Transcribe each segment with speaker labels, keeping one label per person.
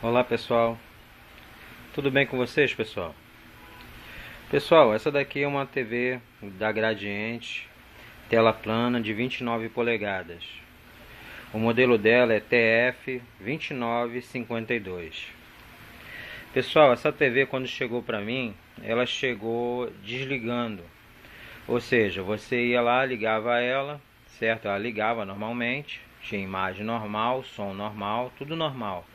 Speaker 1: Olá pessoal, tudo bem com vocês pessoal? Pessoal, essa daqui é uma TV da Gradiente, tela plana de 29 polegadas. O modelo dela é TF2952. Pessoal, essa TV quando chegou para mim, ela chegou desligando. Ou seja, você ia lá, ligava ela, certo? Ela ligava normalmente, tinha imagem normal, som normal, tudo normal.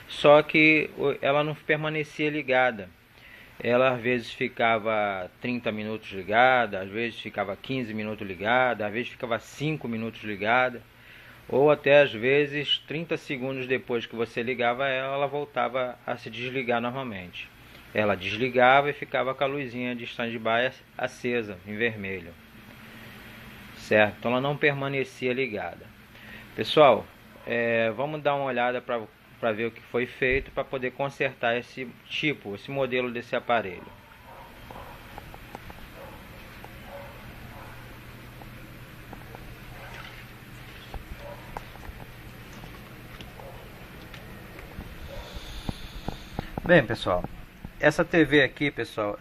Speaker 1: Só que ela não permanecia ligada. Ela às vezes ficava 30 minutos ligada, às vezes ficava 15 minutos ligada, às vezes ficava 5 minutos ligada, ou até às vezes 30 segundos depois que você ligava ela, ela voltava a se desligar novamente. Ela desligava e ficava com a luzinha de stand-by acesa, em vermelho. Certo? Então ela não permanecia ligada. Pessoal, vamos dar uma olhada para ver o que foi feito para poder consertar esse modelo desse aparelho. Bem, pessoal, essa TV aqui, pessoal,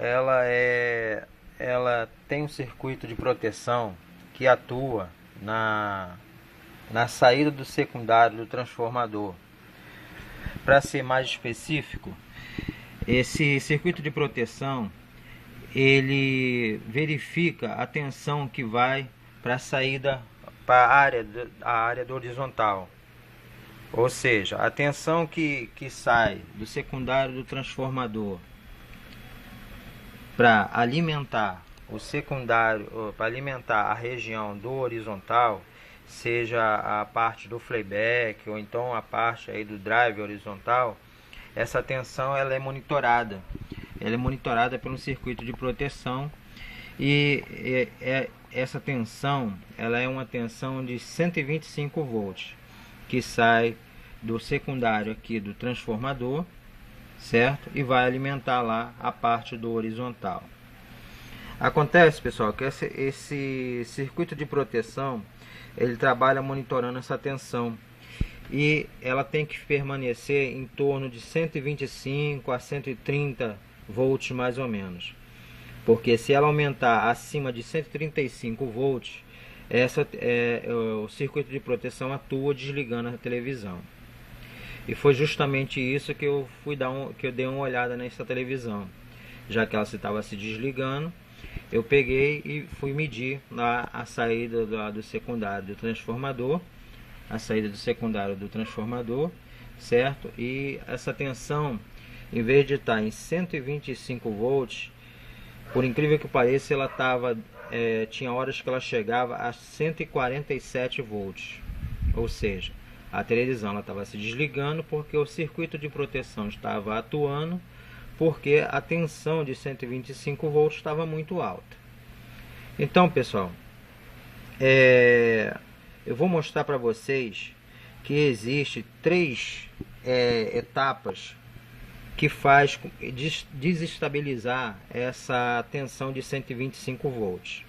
Speaker 1: ela tem um circuito de proteção que atua na saída do secundário do transformador. Para ser mais específico, esse circuito de proteção ele verifica a tensão que vai para a saída para a área do horizontal. Ou seja, a tensão que sai do secundário do transformador para alimentar o secundário, para alimentar a região do horizontal, seja a parte do playback ou então a parte aí do drive horizontal, essa tensão ela é monitorada. Ela é monitorada pelo circuito de proteção e essa tensão ela é uma tensão de 125 volts que sai do secundário aqui do transformador, certo? E vai alimentar lá a parte do horizontal. Acontece, pessoal, que esse circuito de proteção ele trabalha monitorando essa tensão e ela tem que permanecer em torno de 125 a 130 volts mais ou menos, porque se ela aumentar acima de 135 volts, o circuito de proteção atua desligando a televisão. E foi justamente isso que eu dei uma olhada nessa televisão, já que ela estava se desligando. Eu peguei e fui medir lá a saída do secundário do transformador, certo? E essa tensão, em vez de estar em 125 volts, por incrível que pareça, ela tinha horas que ela chegava a 147 volts. Ou seja, a televisão estava se desligando porque o circuito de proteção estava atuando, porque a tensão de 125 volts estava muito alta. Então, pessoal, eu vou mostrar para vocês que existe três etapas que faz desestabilizar essa tensão de 125 volts.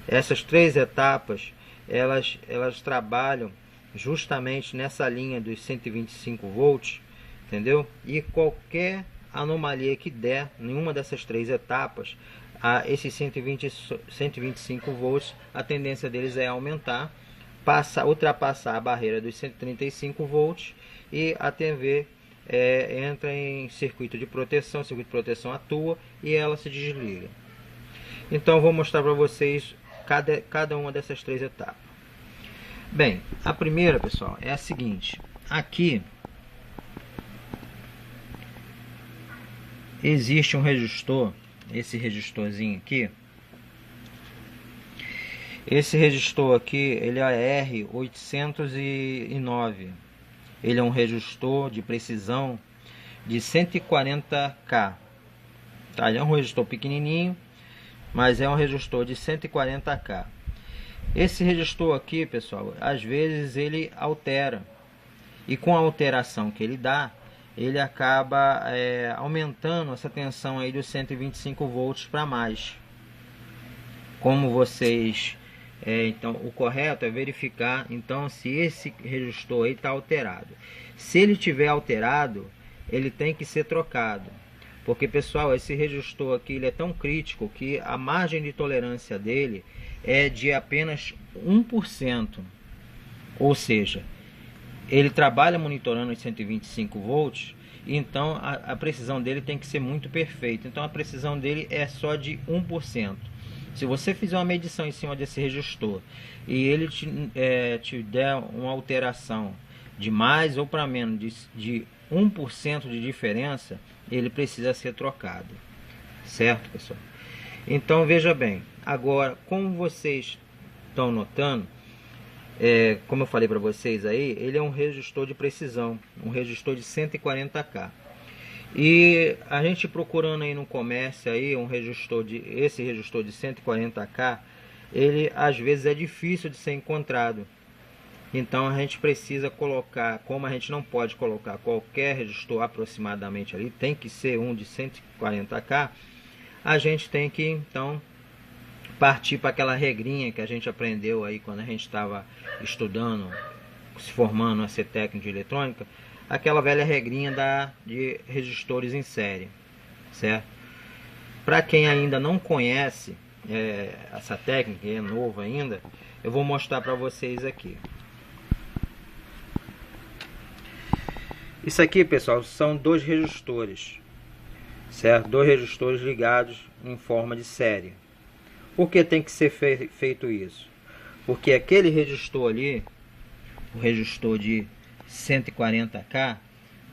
Speaker 1: Essas três etapas elas trabalham justamente nessa linha dos 125 volts, entendeu? E qualquer anomalia que der em uma dessas três etapas, esses 125 volts, a tendência deles é aumentar, ultrapassar a barreira dos 135 volts e a TV entra em circuito de proteção, o circuito de proteção atua e ela se desliga. Então vou mostrar para vocês cada uma dessas três etapas. Bem, a primeira, pessoal, é a seguinte: aqui existe um resistor, esse resistorzinho aqui. Esse resistor aqui, ele é R809. Ele é um resistor de precisão de 140K. Tá? Ele é um resistor pequenininho, mas é um resistor de 140K. Esse resistor aqui, pessoal, às vezes ele altera. E com a alteração que ele dá, ele acaba aumentando essa tensão aí dos 125 volts para mais. Como vocês... então o correto é verificar então se esse resistor aí está alterado. Se ele estiver alterado, ele tem que ser trocado. Porque, pessoal, esse resistor aqui ele é tão crítico que a margem de tolerância dele é de apenas 1%. Ou seja, ele trabalha monitorando os 125 volts, então a precisão dele tem que ser muito perfeita. Então a precisão dele é só de 1%. Se você fizer uma medição em cima desse resistor e ele te der uma alteração de mais ou para menos de 1% de diferença, ele precisa ser trocado. Certo, pessoal? Então veja bem, agora como vocês estão notando, como eu falei para vocês aí, ele é um resistor de precisão, um resistor de 140K. E a gente procurando aí no comércio aí esse resistor de 140K, ele às vezes é difícil de ser encontrado. Então a gente precisa colocar, como a gente não pode colocar qualquer resistor aproximadamente ali, tem que ser um de 140K, a gente tem que então partir para aquela regrinha que a gente aprendeu aí quando a gente estava estudando, se formando a ser técnico de eletrônica, aquela velha regrinha de resistores em série, certo? Para quem ainda não conhece essa técnica, é novo ainda, eu vou mostrar para vocês aqui. Isso aqui, pessoal, são dois resistores, certo? Dois resistores ligados em forma de série. Por que tem que ser feito isso? Porque aquele resistor ali, o resistor de 140K,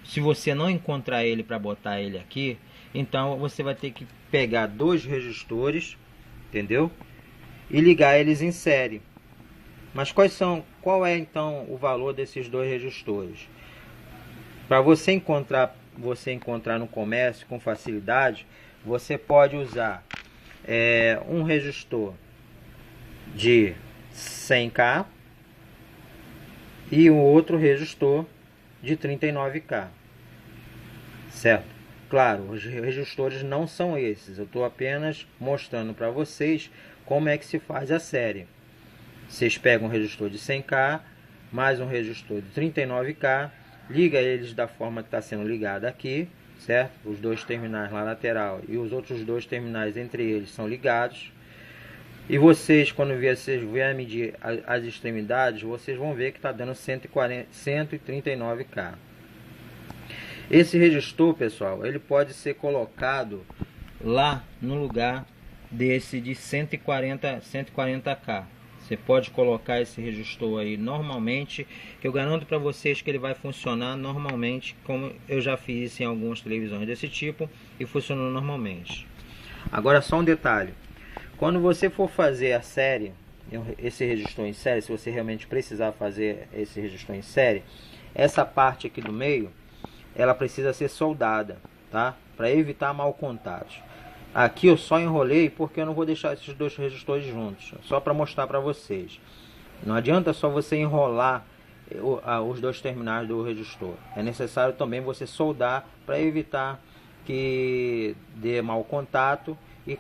Speaker 1: se você não encontrar ele para botar ele aqui, então você vai ter que pegar dois resistores, entendeu? E ligar eles em série. Mas qual é então o valor desses dois resistores? Para você encontrar no comércio com facilidade, você pode usar um resistor de 100K e um outro resistor de 39K, certo? Claro, os resistores não são esses, eu estou apenas mostrando para vocês como é que se faz a série. Vocês pegam um resistor de 100K mais um resistor de 39K, liga eles da forma que está sendo ligado aqui, certo? Os dois terminais lá lateral e os outros dois terminais entre eles são ligados. E vocês, quando vocês vierem medir as extremidades, vocês vão ver que está dando 139K. Esse resistor, pessoal, ele pode ser colocado lá no lugar desse de 140K. Você pode colocar esse resistor aí normalmente, que eu garanto para vocês que ele vai funcionar normalmente, como eu já fiz em algumas televisões desse tipo e funcionou normalmente. Agora só um detalhe, quando você for fazer a série, esse resistor em série, se você realmente precisar fazer esse resistor em série, essa parte aqui do meio, ela precisa ser soldada, tá? Para evitar mal contatos. Aqui eu só enrolei porque eu não vou deixar esses dois resistores juntos, só para mostrar para vocês. Não adianta só você enrolar os dois terminais do resistor. É necessário também você soldar para evitar que dê mau contato, e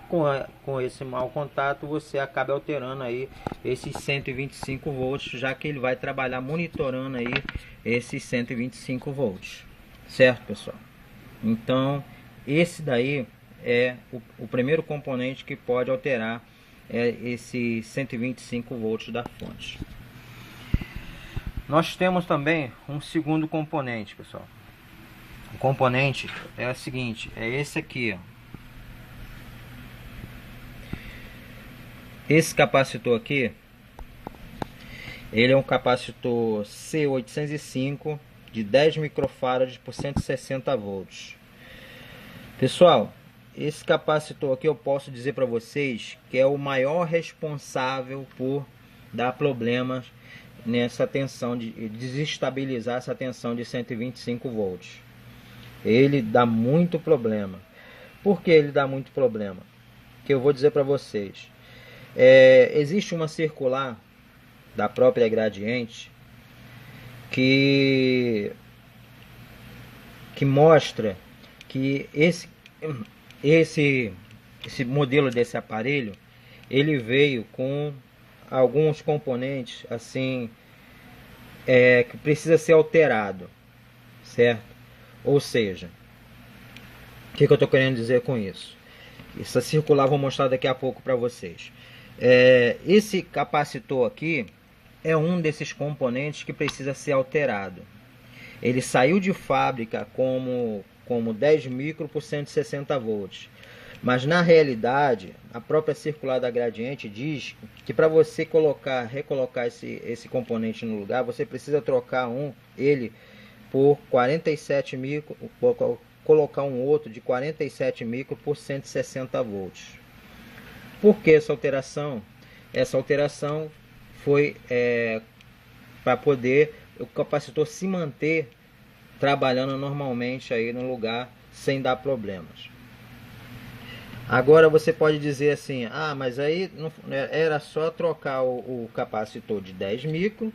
Speaker 1: com esse mau contato você acaba alterando aí esses 125 volts, já que ele vai trabalhar monitorando aí esses 125 volts, certo, pessoal? Então esse daí é o primeiro componente que pode alterar esse 125 volts da fonte. Nós temos também um segundo componente, pessoal. O componente é o seguinte, é esse aqui, ó. Esse capacitor aqui, ele é um capacitor C805 de 10 microfarads por 160 volts. Pessoal, esse capacitor aqui eu posso dizer para vocês que é o maior responsável por dar problemas nessa tensão, de desestabilizar essa tensão de 125 volts. Ele dá muito problema. Por que ele dá muito problema? Que eu vou dizer para vocês. Existe uma circular da própria Gradiente que mostra que esse modelo desse aparelho ele veio com alguns componentes assim que precisa ser alterado, certo? Ou seja, o que eu estou querendo dizer com isso? Essa circular vou mostrar daqui a pouco para vocês. Esse capacitor aqui é um desses componentes que precisa ser alterado. Ele saiu de fábrica como 10 micro por 160 volts. Mas na realidade, a própria circular da Gradiente diz que para você recolocar esse componente no lugar, você precisa trocar ele por 47 micro, colocar um outro de 47 micro por 160 volts. Por que essa alteração? Essa alteração foi para poder o capacitor se manter trabalhando normalmente aí no lugar sem dar problemas. Agora você pode dizer assim, ah, mas aí não, era só trocar o capacitor de 10 micro,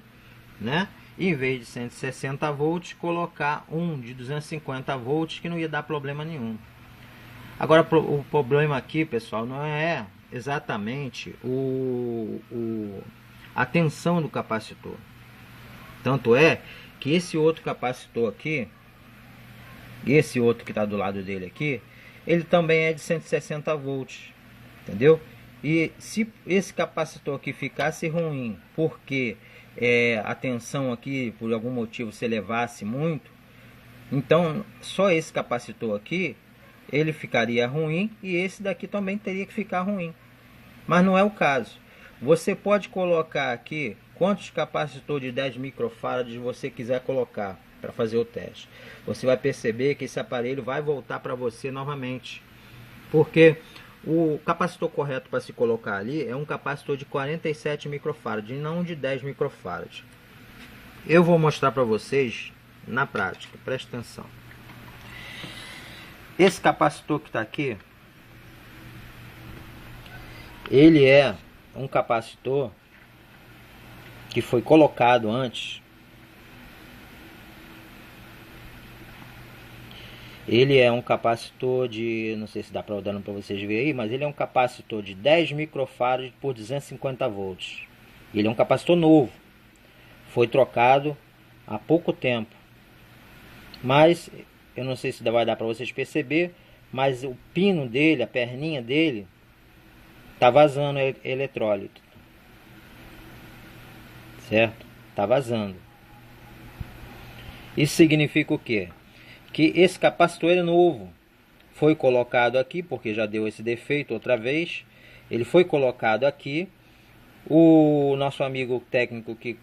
Speaker 1: né? E em vez de 160 volts, colocar um de 250 volts que não ia dar problema nenhum. Agora o problema aqui, pessoal, não é exatamente a tensão do capacitor. Tanto é que esse outro capacitor aqui, esse outro que está do lado dele aqui, ele também é de 160 volts, entendeu? E se esse capacitor aqui ficasse ruim, porque a tensão aqui, por algum motivo, se elevasse muito, então só esse capacitor aqui, ele ficaria ruim e esse daqui também teria que ficar ruim. Mas não é o caso. Você pode colocar aqui quantos capacitor de 10 microfarads você quiser colocar para fazer o teste. Você vai perceber que esse aparelho vai voltar para você novamente. Porque o capacitor correto para se colocar ali é um capacitor de 47 microfarads e não de 10 microfarads. Eu vou mostrar para vocês na prática, preste atenção. Esse capacitor que está aqui, ele é um capacitor que foi colocado antes. Ele é um capacitor de, não sei se dá para dar para vocês verem aí, mas ele é um capacitor de 10 microfarads por 250 volts. Ele é um capacitor novo. Foi trocado há pouco tempo. Mas eu não sei se vai dar para vocês perceber, mas o pino dele, a perninha dele, tá vazando eletrólito. Certo? Tá vazando. Isso significa o quê? Que esse capacitor é novo, foi colocado aqui, porque já deu esse defeito outra vez, ele foi colocado aqui, o nosso amigo técnico que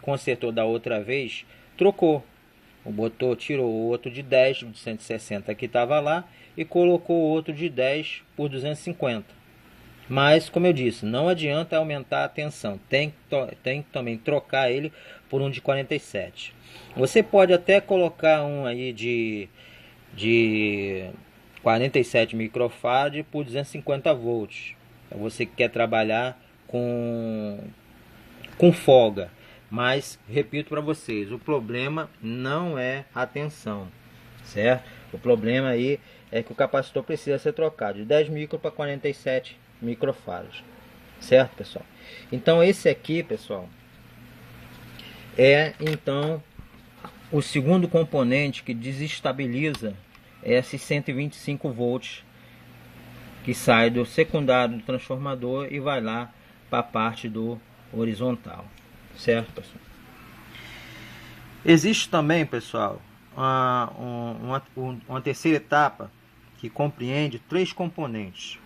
Speaker 1: consertou da outra vez, trocou, tirou o outro de 10, de 160 que estava lá, e colocou o outro de 10 por 250. Mas, como eu disse, não adianta aumentar a tensão, tem que também trocar ele por um de 47. Você pode até colocar um aí de 47 microfarad por 250 volts. Então, você que quer trabalhar com folga. Mas, repito para vocês, o problema não é a tensão, certo? O problema aí é que o capacitor precisa ser trocado de 10 micro para 47 microfarads, certo, pessoal? Então, esse aqui, pessoal, é então o segundo componente que desestabiliza esses 125 volts que sai do secundário do transformador e vai lá para a parte do horizontal, certo, pessoal? Existe também, pessoal, uma terceira etapa que compreende 3 componentes.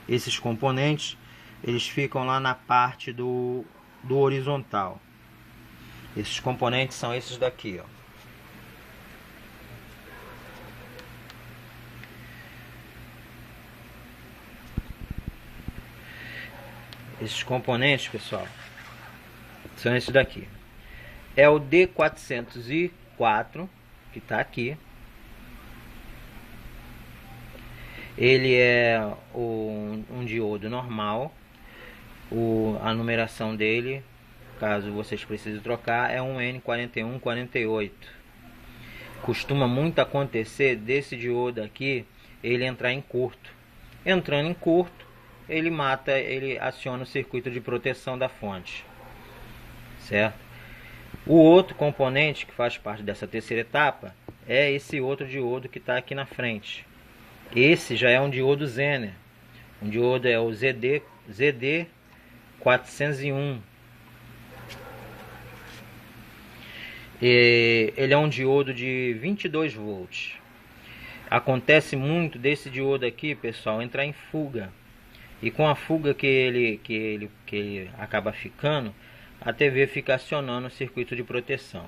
Speaker 1: Esses componentes, eles ficam lá na parte do horizontal. Esses componentes são esses daqui, ó. Esses componentes, pessoal, são esses daqui. É o D404, que está aqui. Ele é um diodo normal. A numeração dele, caso vocês precisem trocar, é um N4148. Costuma muito acontecer desse diodo aqui ele entrar em curto. Entrando em curto, ele aciona o circuito de proteção da fonte, certo? O outro componente que faz parte dessa terceira etapa é esse outro diodo que está aqui na frente. Esse já é um diodo Zener. Um diodo é o ZD 401. Ele é um diodo de 22 volts. Acontece muito desse diodo aqui, pessoal, entrar em fuga. E com a fuga que ele acaba ficando, a TV fica acionando o circuito de proteção.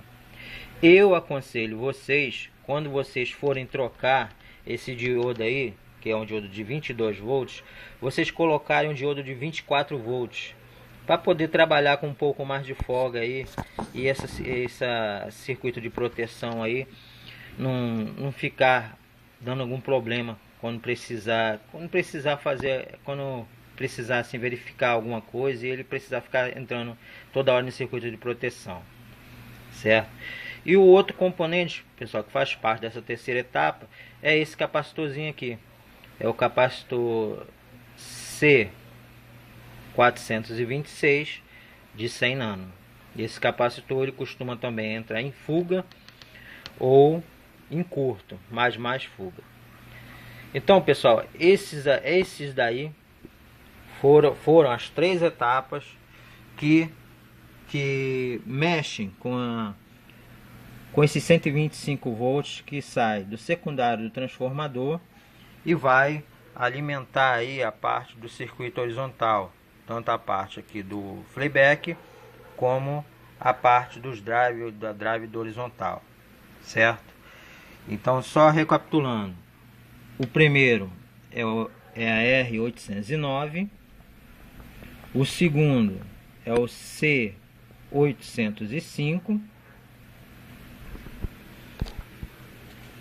Speaker 1: Eu aconselho vocês, quando vocês forem trocar esse diodo aí, que é um diodo de 22 volts, vocês colocarem um diodo de 24 volts, para poder trabalhar com um pouco mais de folga aí, e esse circuito de proteção aí não ficar dando algum problema quando precisar assim, verificar alguma coisa e ele precisar ficar entrando toda hora no circuito de proteção, certo? E o outro componente, pessoal, que faz parte dessa terceira etapa é esse capacitorzinho aqui, é o capacitor C426 de 100 nano. Esse capacitor ele costuma também entrar em fuga ou em curto, mas mais fuga. Então, pessoal, esses daí foram as três etapas que mexem com esses 125 volts que sai do secundário do transformador e vai alimentar aí a parte do circuito horizontal, tanto a parte aqui do playback como a parte dos da drive do horizontal, certo? Então, só recapitulando, o primeiro é a R809, o segundo é o C805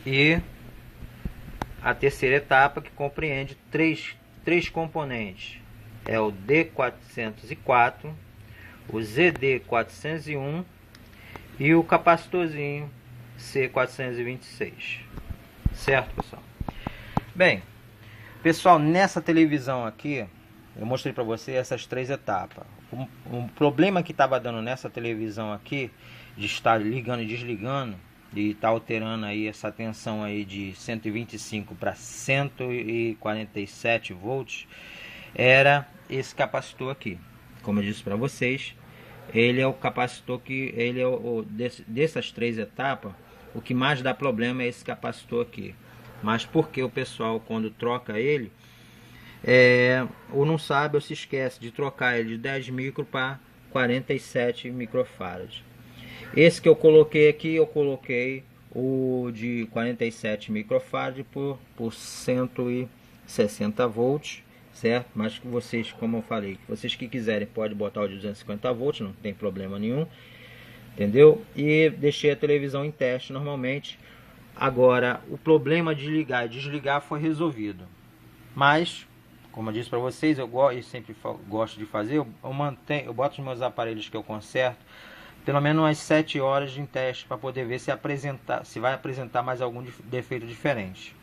Speaker 1: e a terceira etapa, que compreende três componentes, é o D404, o ZD401 e o capacitorzinho C426, certo, pessoal? Bem, pessoal, nessa televisão aqui eu mostrei para você essas três etapas. Um problema que estava dando nessa televisão aqui, de estar ligando e desligando, e está alterando aí essa tensão aí de 125 para 147 volts, era esse capacitor aqui. Como eu disse para vocês, ele é o capacitor que ele é dessas três etapas, o que mais dá problema é esse capacitor aqui. Mas porque o pessoal, quando troca ele, ou não sabe ou se esquece de trocar ele de 10 micro para 47 microfarads. Esse que eu coloquei aqui, eu coloquei o de 47 microfarads por 160 volts, certo? Mas que vocês, como eu falei, vocês que quiserem pode botar o de 250 volts, não tem problema nenhum, entendeu? E deixei a televisão em teste normalmente. Agora, o problema de ligar e desligar foi resolvido. Mas, como eu disse para vocês, eu sempre gosto de fazer, eu boto os meus aparelhos que eu conserto pelo menos umas 7 horas em teste para poder ver se vai apresentar mais algum defeito diferente.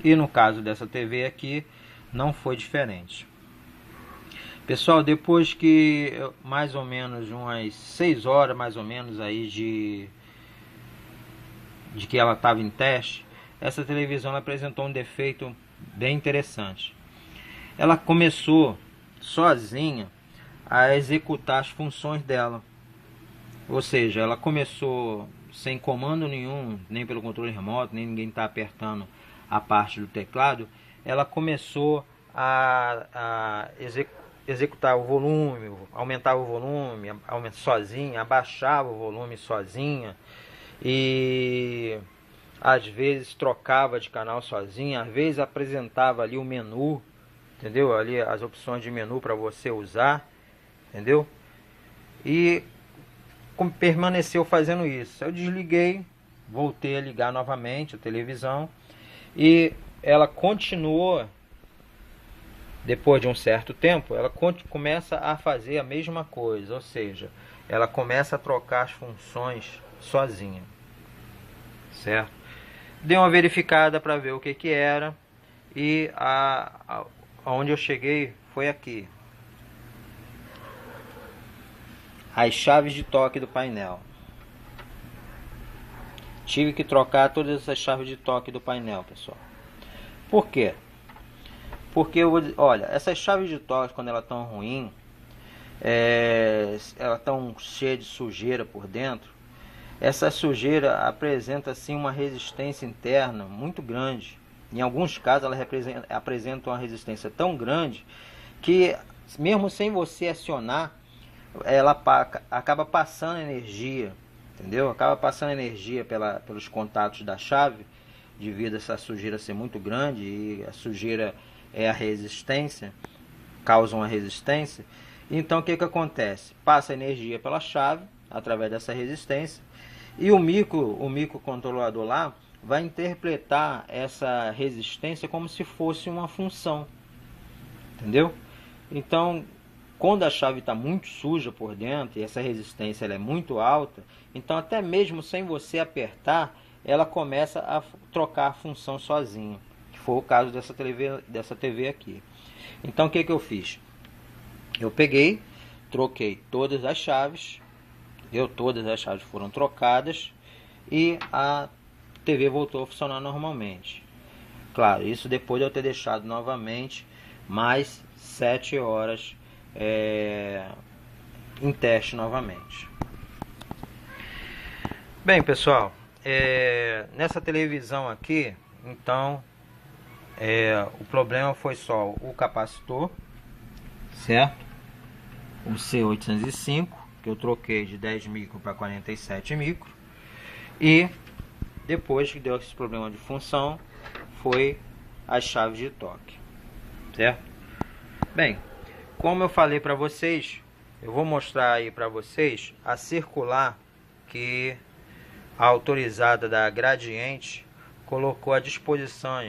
Speaker 1: E no caso dessa TV aqui, não foi diferente. Pessoal, depois que mais ou menos umas 6 horas mais ou menos aí de que ela estava em teste, essa televisão apresentou um defeito bem interessante. Ela começou sozinha a executar as funções dela. Ou seja, ela começou sem comando nenhum, nem pelo controle remoto, nem ninguém está apertando a parte do teclado. Ela começou a executar o volume, aumentar o volume sozinha, abaixava o volume sozinha e às vezes trocava de canal sozinha, às vezes apresentava ali o menu, entendeu? Ali as opções de menu para você usar, entendeu? E permaneceu fazendo isso. Eu desliguei, voltei a ligar novamente a televisão e ela continuou. Depois de um certo tempo, ela começa a fazer a mesma coisa, ou seja, ela começa a trocar as funções sozinha, certo? Dei uma verificada para ver o que era e aonde eu cheguei foi aqui. As chaves de toque do painel. tive que trocar todas essas chaves de toque do painel, pessoal. Por quê? Porque olha, essas chaves de toque, quando elas estão ruins, elas estão cheias de sujeira por dentro. Essa sujeira apresenta assim uma resistência interna muito grande. Em alguns casos ela apresenta uma resistência tão grande que mesmo sem você acionar, ela acaba passando energia, entendeu? Acaba passando energia pelos contatos da chave, devido a essa sujeira ser muito grande, e a sujeira é a resistência, causa uma resistência. Então o que acontece? Passa energia pela chave, através dessa resistência, e o microcontrolador lá vai interpretar essa resistência como se fosse uma função, entendeu? Então, quando a chave está muito suja por dentro e essa resistência ela é muito alta, então até mesmo sem você apertar, ela começa a trocar a função sozinha, que foi o caso dessa TV aqui. Então o que eu fiz? Eu peguei, troquei todas as chaves, todas as chaves foram trocadas e a TV voltou a funcionar normalmente. Claro, isso depois de eu ter deixado novamente mais 7 horas em teste novamente. Bem, pessoal, nessa televisão aqui, então o problema foi só o capacitor, certo? O C805, que eu troquei de 10 micro para 47 micro, e depois que deu esse problema de função, foi as chaves de toque, certo? Bem, como eu falei para vocês, eu vou mostrar aí para vocês a circular que a autorizada da Gradiente colocou à disposição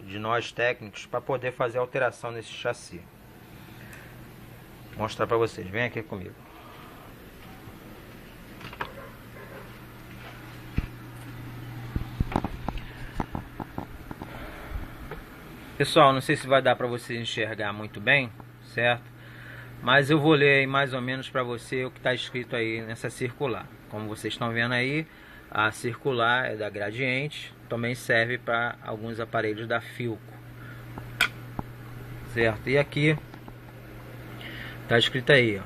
Speaker 1: de nós técnicos para poder fazer alteração nesse chassi. Vou mostrar para vocês, vem aqui comigo. Pessoal, não sei se vai dar para vocês enxergar muito bem, certo? Mas eu vou ler aí mais ou menos para você o que está escrito aí nessa circular. Como vocês estão vendo aí, a circular é da Gradiente, também serve para alguns aparelhos da Philco, certo? E aqui está escrito aí, ó,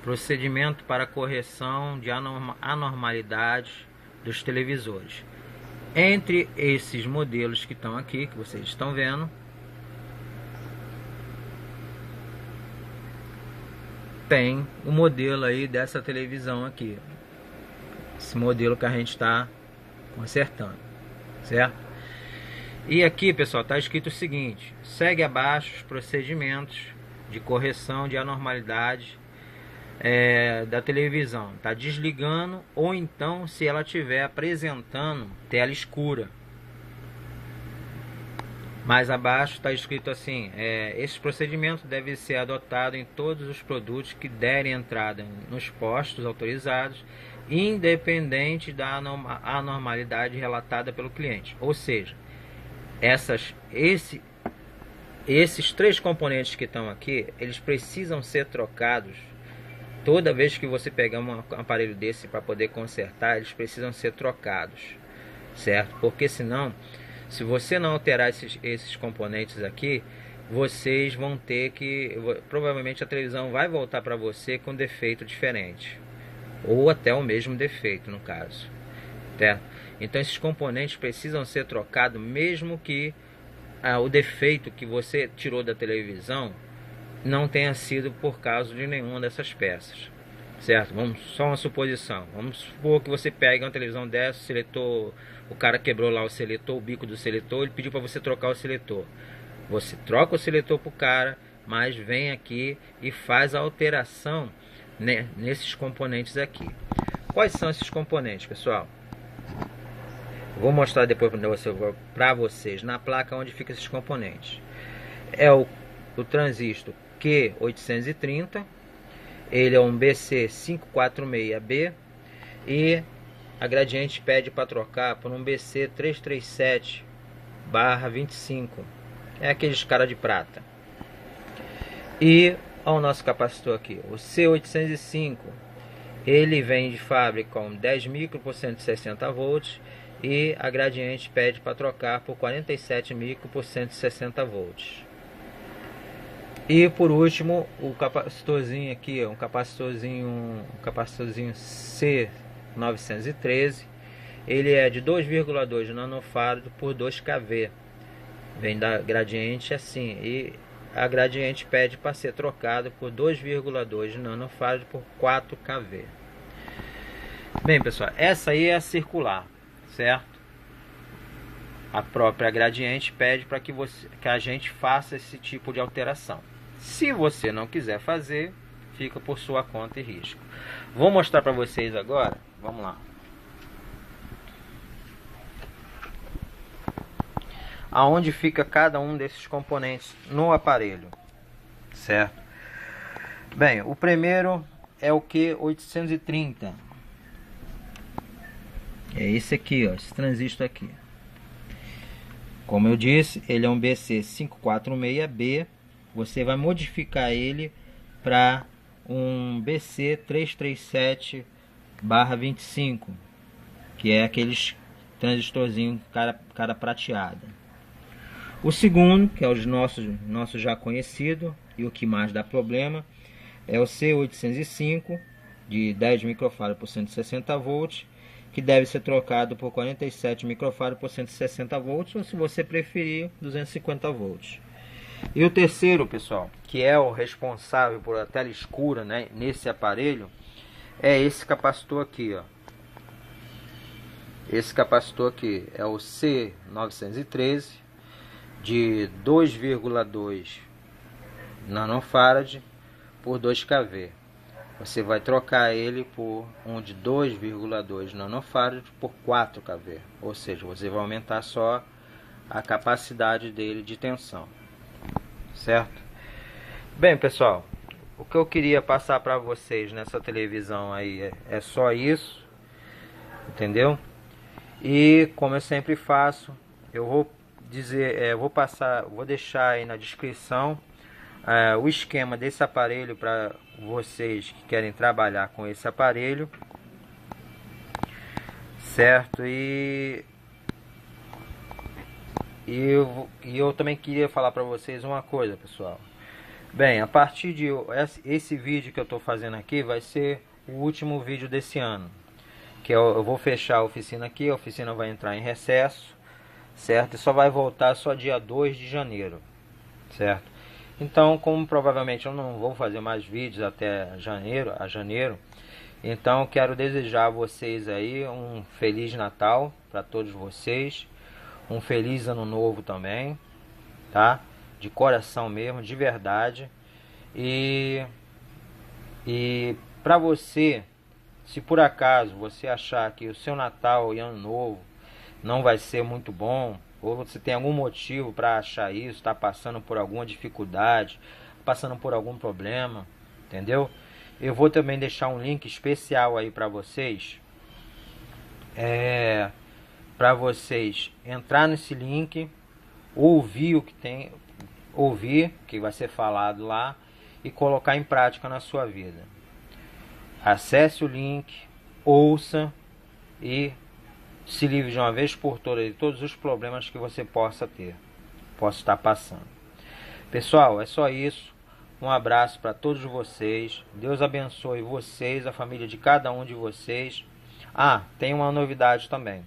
Speaker 1: procedimento para correção de anormalidades dos televisores. Entre esses modelos que estão aqui, que vocês estão vendo, tem o modelo aí dessa televisão aqui, esse modelo que a gente está consertando, certo? E aqui, pessoal, está escrito o seguinte: segue abaixo os procedimentos de correção de anormalidade da televisão. Está desligando, ou então se ela estiver apresentando tela escura. Mais abaixo está escrito assim: esse procedimento deve ser adotado em todos os produtos que derem entrada nos postos autorizados, independente da anormalidade relatada pelo cliente. Ou seja, esses 3 componentes que estão aqui, eles precisam ser trocados. Toda vez que você pegar um aparelho desse para poder consertar, eles precisam ser trocados, certo? Porque senão, se você não alterar esses componentes aqui, vocês vão ter que, provavelmente a televisão vai voltar para você com defeito diferente, ou até o mesmo defeito no caso, certo? Então esses componentes precisam ser trocados, mesmo que o defeito que você tirou da televisão não tenha sido por causa de nenhuma dessas peças, certo? Só uma suposição. Vamos supor que você pega uma televisão dessa, o seletor, o cara quebrou lá o seletor, o bico do seletor, ele pediu para você trocar o seletor. Você troca o seletor para o cara, mas vem aqui e faz a alteração, né, nesses componentes aqui. Quais são esses componentes, pessoal? Vou mostrar depois para vocês na placa onde ficam esses componentes. É o transistor Q830, ele é um BC546B, e a Gradiente pede para trocar por um BC337/25, é aqueles cara de prata. E o nosso capacitor aqui, o C805, Ele vem de fábrica com 10 micro por 160 volts e a Gradiente pede para trocar por 47 micro por 160 volts. E por último, o capacitorzinho aqui, um capacitorzinho C913, ele é de 2,2 nanofarad por 2 kV. Vem da Gradiente assim, e a Gradiente pede para ser trocado por 2,2 nanofarad por 4 kV. Bem, pessoal, essa aí é a circular, certo? A própria Gradiente pede para que a gente faça esse tipo de alteração. Se você não quiser fazer, fica por sua conta e risco. Vou mostrar para vocês agora. Vamos lá. Aonde fica cada um desses componentes no aparelho, certo? Bem, o primeiro é o Q830. É esse aqui, ó, esse transistor aqui. Como eu disse, ele é um BC546B. Você vai modificar ele para um BC337/25, que é aqueles transistorzinho cara prateada. O segundo, que é o nosso já conhecido e o que mais dá problema, é o C805 de 10 microfarad por 160 volts, que deve ser trocado por 47 microfarad por 160 volts, ou se você preferir, 250 volts. E o terceiro, pessoal, que é o responsável por a tela escura, né, nesse aparelho, é esse capacitor aqui, ó. Esse capacitor aqui é o C913 de 2,2 nanofarad por 2 kV. Você vai trocar ele por um de 2,2 nanofarad por 4 kV, ou seja, você vai aumentar só a capacidade dele de tensão, certo? Bem, pessoal, o que eu queria passar para vocês nessa televisão aí é só isso, entendeu? E como eu sempre faço, eu vou dizer, vou deixar aí na descrição o esquema desse aparelho para vocês que querem trabalhar com esse aparelho, certo? E eu também queria falar para vocês uma coisa, pessoal. Bem, a partir de esse vídeo que eu estou fazendo aqui vai ser o último vídeo desse ano, que eu vou fechar a oficina aqui. A oficina vai entrar em recesso, certo? E só vai voltar só dia 2 de janeiro, certo? Então, como provavelmente eu não vou fazer mais vídeos até janeiro, então quero desejar a vocês aí um Feliz Natal para todos vocês, um Feliz Ano Novo também, tá? De coração mesmo, de verdade. E para você, se por acaso você achar que o seu Natal e Ano Novo não vai ser muito bom, ou você tem algum motivo para achar isso, está passando por alguma dificuldade, passando por algum problema, entendeu? Eu vou também deixar um link especial aí para vocês, para vocês entrar nesse link, ouvir o que vai ser falado lá e colocar em prática na sua vida. Acesse o link, ouça e se livre de uma vez por todas de todos os problemas que você possa estar passando. Pessoal, é só isso. Um abraço para todos vocês. Deus abençoe vocês, a família de cada um de vocês. Tem uma novidade também.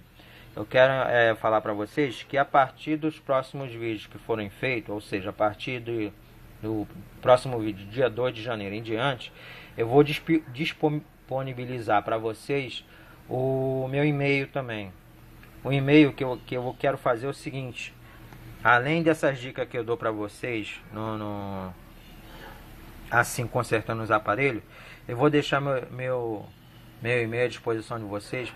Speaker 1: Eu quero falar para vocês que a partir dos próximos vídeos que forem feitos, ou seja, a partir do próximo vídeo, dia 2 de janeiro em diante, eu vou disponibilizar para vocês o meu e-mail também. O e-mail que eu quero fazer é o seguinte: além dessas dicas que eu dou para vocês assim consertando os aparelhos, eu vou deixar meu e-mail à disposição de vocês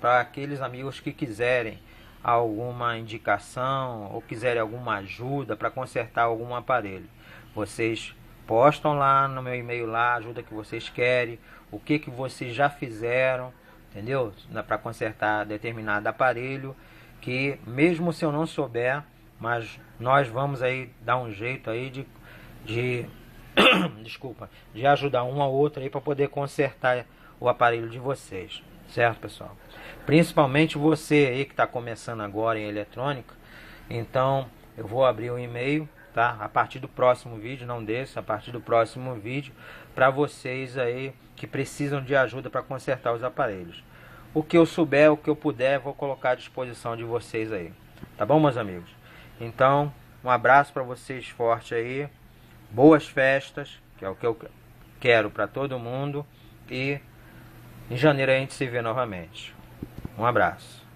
Speaker 1: para aqueles amigos que quiserem alguma indicação ou quiserem alguma ajuda para consertar algum aparelho. Vocês postam lá no meu e-mail lá a ajuda que vocês querem, o que vocês já fizeram, entendeu? Para consertar determinado aparelho, que mesmo se eu não souber, mas nós vamos aí dar um jeito aí de desculpa, de ajudar um ao outro aí para poder consertar o aparelho de vocês, certo, pessoal? Principalmente você aí que está começando agora em eletrônica. Então eu vou abrir um e-mail, tá? A partir do próximo vídeo, não desse, a partir do próximo vídeo, para vocês aí que precisam de ajuda para consertar os aparelhos. O que eu souber, o que eu puder, vou colocar à disposição de vocês aí. Tá bom, meus amigos? Então, um abraço para vocês forte aí. Boas festas, que é o que eu quero para todo mundo. E em janeiro a gente se vê novamente. Um abraço.